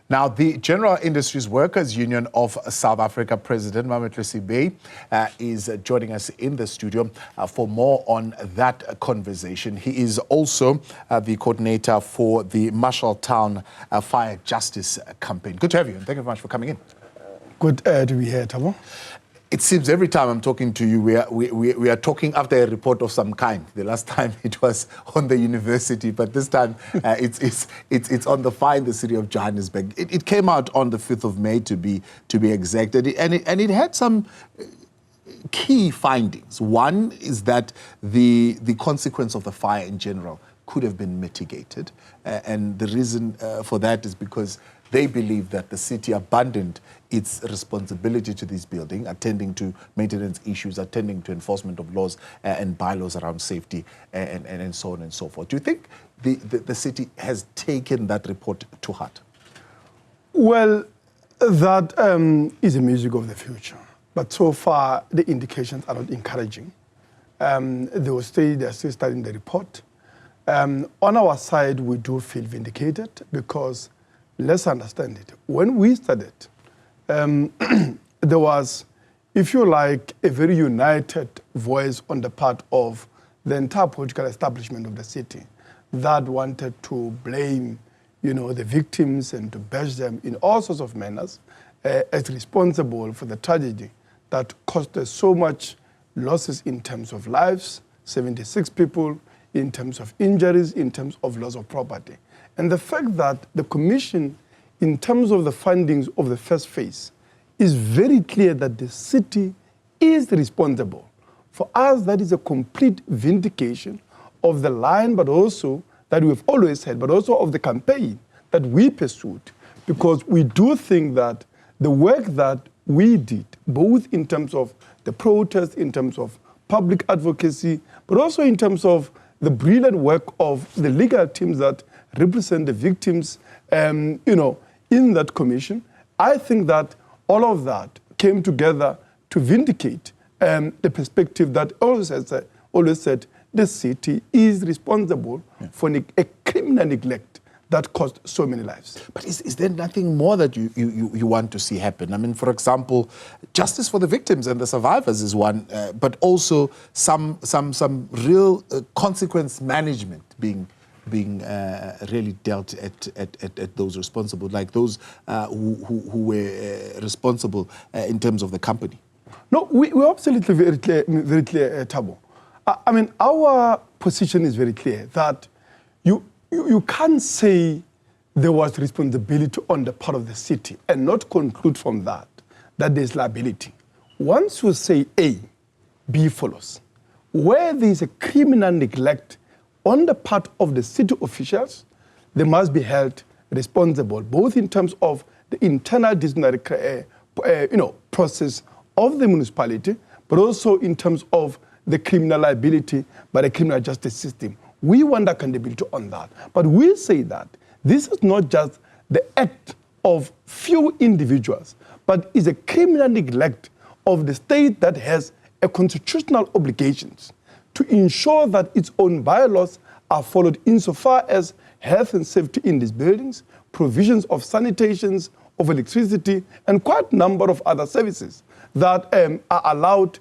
Now, the General Industries Workers Union of South Africa President Mametlwe Sebei is joining us in the studio for more on that conversation. He is also the coordinator for the Marshalltown Fire Justice Campaign. Good to have you, and thank you very much for coming in. Good to be here, Thabo. It seems every time I'm talking to you, we are talking after a report of some kind. The last time it was on the university, but this time it's on the fire in the city of Johannesburg. It came out on the 5th of May to be exact, and it had some key findings. One is that the consequence of the fire in general could have been mitigated, and the reason for that is because they believe that the city abandoned its responsibility to this building, attending to maintenance issues, attending to enforcement of laws and bylaws around safety, and so on and so forth. Do you think the city has taken that report to heart? Well, that is a music of the future. But so far, the indications are not encouraging. They are still studying the report. On our side, we do feel vindicated because, let's understand it, when we studied, there was, if you like, a very united voice on the part of the entire political establishment of the city that wanted to blame, the victims and to bash them in all sorts of manners as responsible for the tragedy that caused us so much losses in terms of lives, 76 people, in terms of injuries, in terms of loss of property. And the fact that the commission, in terms of the findings of the first phase, is very clear that the city is responsible. For us, that is a complete vindication of the line, but also that we've always had, but also of the campaign that we pursued. Because we do think that the work that we did, both in terms of the protest, in terms of public advocacy, but also in terms of the brilliant work of the legal teams that represent the victims, in that commission, I think that all of that came together to vindicate the perspective that always said the city is responsible for a criminal neglect that caused so many lives. But is there nothing more that you want to see happen? I mean, for example, justice for the victims and the survivors is one, but also some real consequence management being really dealt at those responsible, like those who were responsible in terms of the company. No, we're absolutely very clear, Thabo. I mean, our position is very clear that you can't say there was responsibility on the part of the city and not conclude from that there's liability. Once you say A, B follows. Where there's a criminal neglect on the part of the city officials, they must be held responsible, both in terms of the internal disciplinary process of the municipality, but also in terms of the criminal liability by the criminal justice system. We want accountability on that. But we say that this is not just the act of few individuals, but is a criminal neglect of the state that has a constitutional obligations to ensure that its own bylaws are followed insofar as health and safety in these buildings, provisions of sanitations, of electricity, and quite a number of other services that are allowed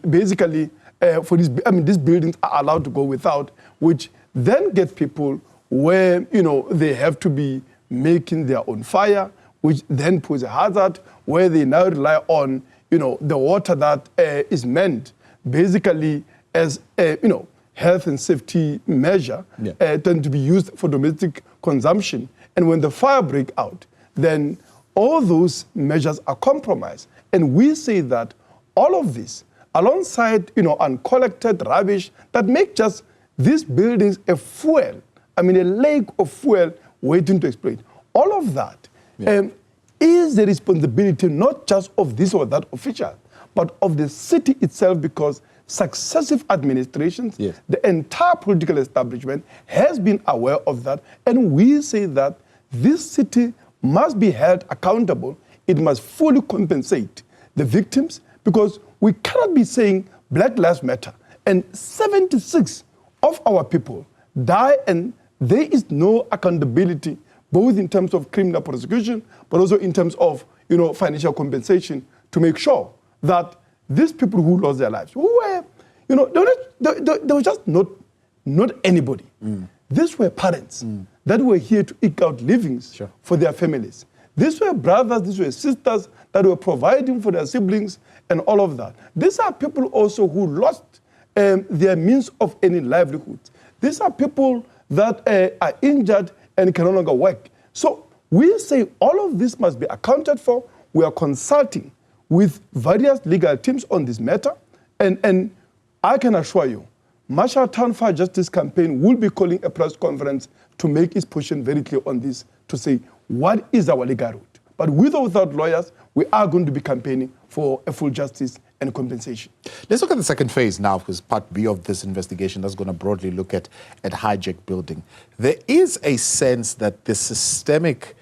basically for these, these buildings are allowed to go without, which then get people where, they have to be making their own fire, which then poses a hazard, where they now rely on, the water that is meant basically as, health and safety measure, tend to be used for domestic consumption. And when the fire breaks out, then all those measures are compromised. And we say that all of this, alongside, uncollected rubbish that make just these buildings a fuel, a lake of fuel waiting to explode. All of that is the responsibility not just of this or that official, but of the city itself, because successive administrations, the entire political establishment has been aware of that. And we say that this city must be held accountable. It must fully compensate the victims, because we cannot be saying Black Lives Matter and 76 of our people die and there is no accountability both in terms of criminal prosecution, but also in terms of, financial compensation to make sure that these people who lost their lives, who were, they were just not anybody. These were parents that were here to eke out livings for their families. These were brothers, these were sisters that were providing for their siblings and all of that. These are people also who lost their means of any livelihood. These are people that are injured and can no longer work. So we say all of this must be accounted for. We are consulting with various legal teams on this matter. And I can assure you, Marshalltown Fire Justice Campaign will be calling a press conference to make its position very clear on this, to say what is our legal route. But with or without lawyers, we are going to be campaigning for a full justice and compensation. Let's look at the second phase now, because part B of this investigation that's going to broadly look at hijacked building. There is a sense that the systemic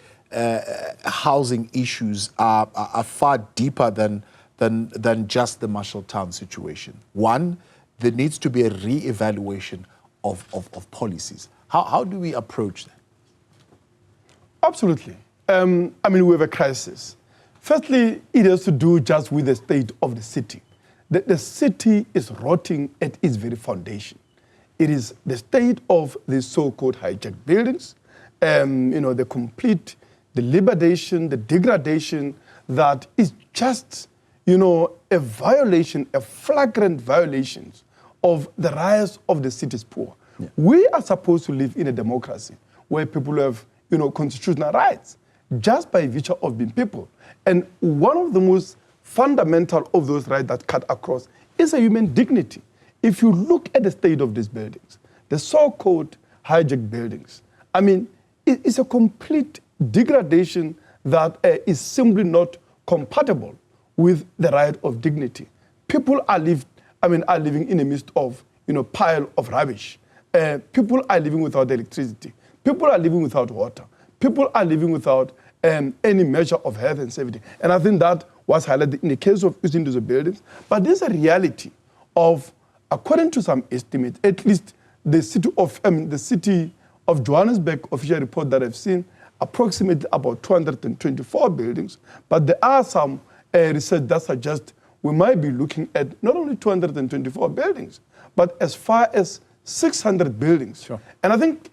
housing issues are far deeper than just the Marshalltown situation. One, there needs to be a re-evaluation of policies. How do we approach that? Absolutely. We have a crisis. Firstly, it has to do just with the state of the city. The city is rotting at its very foundation. It is the state of the so-called hijacked buildings, the complete, the libidation, the degradation that is just, a violation, a flagrant violation of the rights of the city's poor. Yeah. We are supposed to live in a democracy where people have, constitutional rights just by virtue of being people. And one of the most fundamental of those rights that cut across is a human dignity. If you look at the state of these buildings, the so-called hijacked buildings, it's a complete degradation that is simply not compatible with the right of dignity. People are living in the midst of, pile of rubbish. People are living without electricity. People are living without water. People are living without any measure of health and safety. And I think that was highlighted in the case of uSindiso buildings. But there's a reality of, according to some estimates, at least the city of Johannesburg official report that I've seen, approximately about 224 buildings. But there are some research that suggests we might be looking at not only 224 buildings, but as far as 600 buildings. Sure. And I think,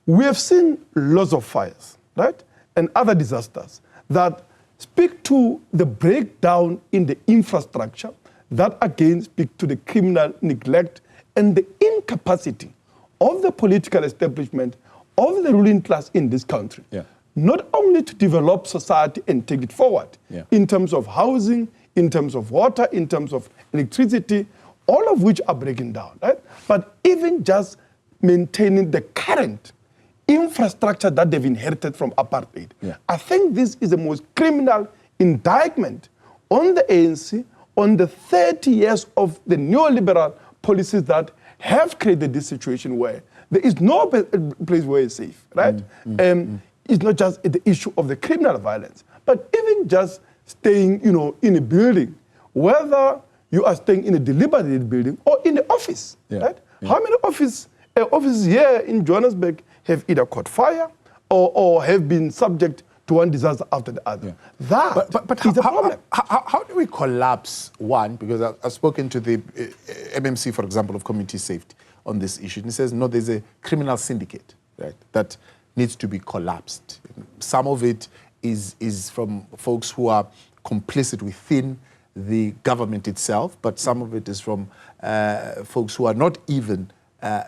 we have seen lots of fires, right? And other disasters that speak to the breakdown in the infrastructure, that again speak to the criminal neglect and the incapacity of the political establishment, of the ruling class in this country. Yeah. Not only to develop society and take it forward in terms of housing, in terms of water, in terms of electricity, all of which are breaking down, right? But even just maintaining the current infrastructure that they've inherited from apartheid. Yeah. I think this is the most criminal indictment on the ANC, on the 30 years of the neoliberal policies that have created this situation where there is no place where it's safe, right? It's not just the issue of the criminal violence, but even just staying, in a building, whether you are staying in a deliberated building or in the office, right? Yeah. How many offices here in Johannesburg have either caught fire or have been subject to one disaster after the other? Yeah. That is a problem. How do we collapse one? Because I've spoken to the MMC, for example, of community safety on this issue. And he says, no, there's a criminal syndicate, right, that needs to be collapsed. Some of it is from folks who are complicit within the government itself, but some of it is from folks who are not even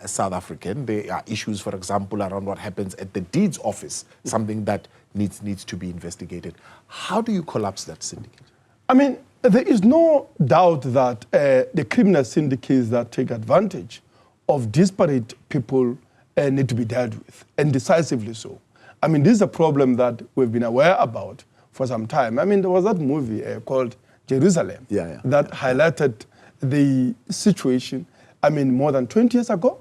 South African. There are issues, for example, around what happens at the deeds office, something that needs to be investigated. How do you collapse that syndicate? There is no doubt that the criminal syndicates that take advantage of disparate people need to be dealt with, and decisively so. This is a problem that we've been aware about for some time. There was that movie called Jerusalem that highlighted the situation, more than 20 years ago.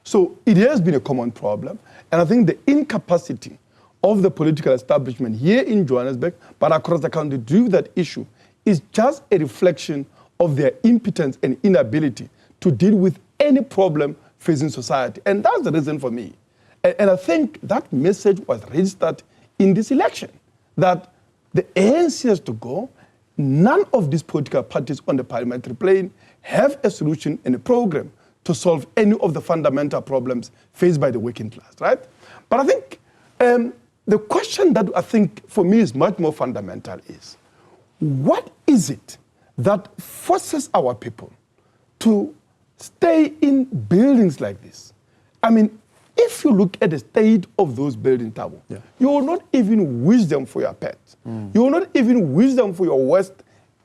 So it has been a common problem. And I think the incapacity of the political establishment here in Johannesburg, but across the country, to deal with that issue is just a reflection of their impotence and inability to deal with any problem facing society. And that's the reason for me. And I think that message was registered in this election, that the ANC has to go. None of these political parties on the parliamentary plane have a solution and a program to solve any of the fundamental problems faced by the working class, right? But I think the question that I think for me is much more fundamental is, what is it that forces our people to stay in buildings like this? I mean, if you look at the state of those buildings, Thabo, you will not even wish them for your pets. You will not even wish them for your worst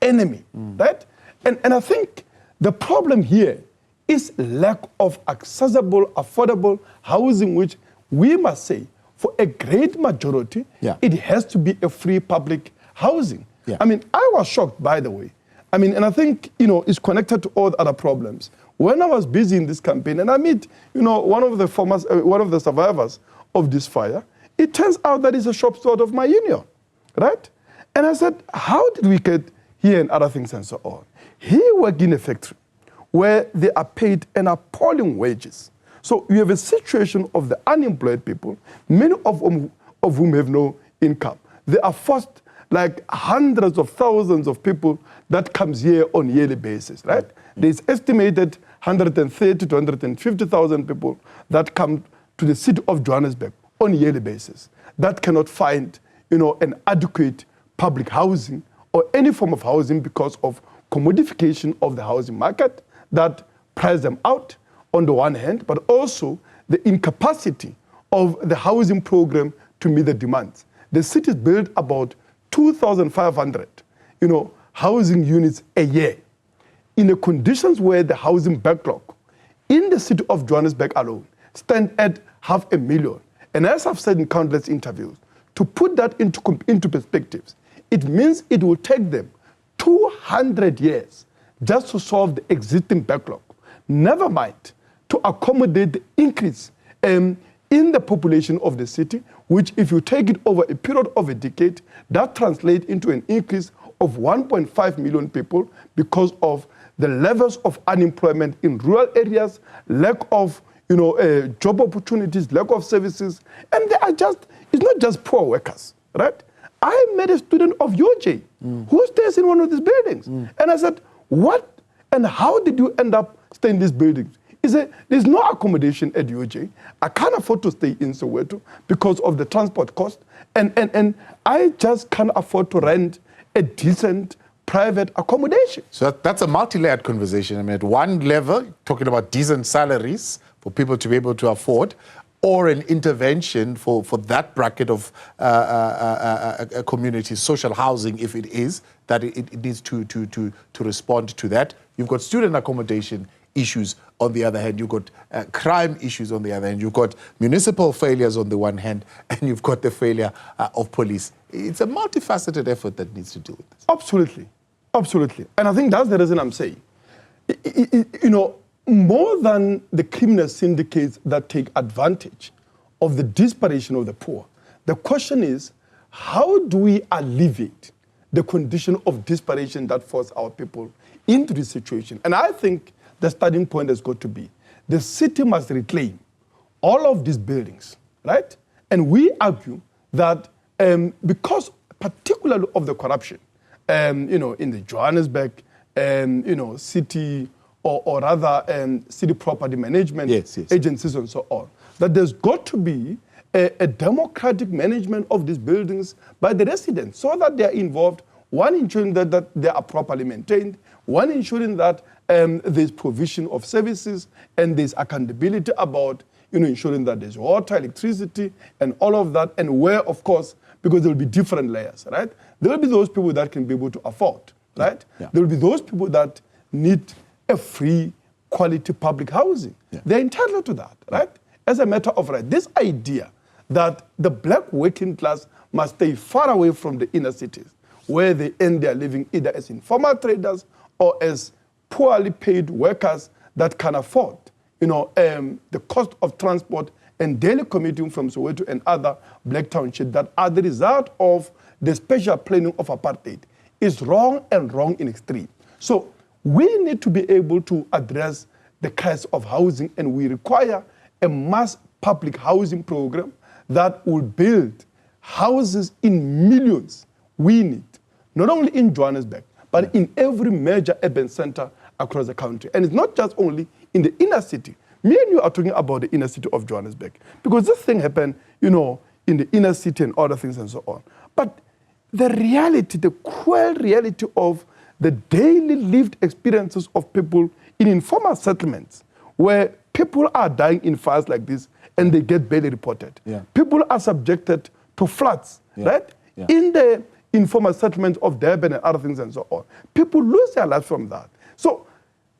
enemy, right? And I think the problem here is lack of accessible, affordable housing, which we must say, for a great majority, it has to be a free public housing. I mean, I was shocked, by the way. I mean, and I think, it's connected to all the other problems. When I was busy in this campaign, and I meet, one of the survivors of this fire, it turns out that he's a shop steward of my union, right? And I said, how did we get here and other things and so on? He worked in a factory where they are paid an appalling wages. So you have a situation of the unemployed people, many of whom have no income. They are forced, like hundreds of thousands of people that comes here on a yearly basis, right? There's estimated 130 to 150,000 people that come to the city of Johannesburg on a yearly basis that cannot find, an adequate public housing or any form of housing because of commodification of the housing market that price them out on the one hand, but also the incapacity of the housing program to meet the demands. The cities build about 2,500, housing units a year in the conditions where the housing backlog in the city of Johannesburg alone stand at 500,000. And as I've said in countless interviews, to put that into perspectives, it means it will take them 200 years just to solve the existing backlog. Never mind to accommodate the increase in the population of the city, which if you take it over a period of a decade, that translates into an increase of 1.5 million people because of the levels of unemployment in rural areas, lack of job opportunities, lack of services, and it's not just poor workers, right? I met a student of UJ who stays in one of these buildings. And I said, what and how did you end up staying in these buildings? He said, there's no accommodation at UJ. I can't afford to stay in Soweto because of the transport cost. And I just can't afford to rent a decent private accommodation. So that's a multi-layered conversation. I mean, at one level, talking about decent salaries for people to be able to afford, or an intervention for that bracket of a community, social housing, if it is, that it needs to respond to that. You've got student accommodation issues on the other hand, you've got crime issues on the other hand, you've got municipal failures on the one hand, and you've got the failure of police. It's a multifaceted effort that needs to do with this. Absolutely, absolutely. And I think that's the reason I'm saying, more than the criminal syndicates that take advantage of the desperation of the poor, the question is, how do we alleviate the condition of desperation that force our people into this situation? And I think the starting point has got to be, the city must reclaim all of these buildings, right? And we argue that because particularly of the corruption, in the Johannesburg, city, or rather city property management agencies and so on, that there's got to be a democratic management of these buildings by the residents so that they're involved, one, ensuring that they are properly maintained, one, ensuring that there's provision of services and there's accountability about ensuring that there's water, electricity, and all of that, and where, of course, because there will be different layers, right? There will be those people that can be able to afford, right? Yeah. There will be those people that need a free, quality public housing. Yeah. They're entitled to that, right? As a matter of right, this idea that the black working class must stay far away from the inner cities, where they earn their living either as informal traders or as poorly paid workers that can afford, the cost of transport and daily commuting from Soweto and other black townships that are the result of the special planning of apartheid is wrong and wrong in extreme. So we need to be able to address the crisis of housing, and we require a mass public housing program that will build houses in millions. We need, not only in Johannesburg, but in every major urban center across the country. And it's not just only in the inner city. Me and you are talking about the inner city of Johannesburg, because this thing happened, you know, in the inner city and other things and so on. But the reality, the cruel reality of the daily lived experiences of people in informal settlements, where people are dying in fires like this and they get barely reported. Yeah. People are subjected to floods, Yeah. right? Yeah. In the informal settlements of Durban and other things and so on. People lose their lives from that. So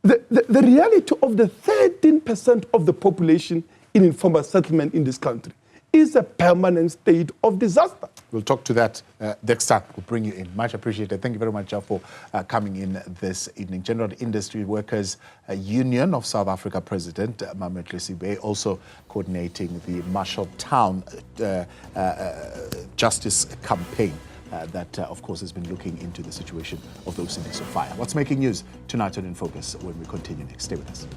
the reality of the 13% of the population in informal settlement in this country is a permanent state of disaster. We'll talk to that next time. We'll bring you in. Much appreciated. Thank you very much for coming in this evening. General Industry Workers Union of South Africa President Mametlwe Sebei, also coordinating the Marshalltown Justice Campaign that, of course, has been looking into the situation of the uSindiso fire. What's making news tonight on In Focus when we continue next? Stay with us.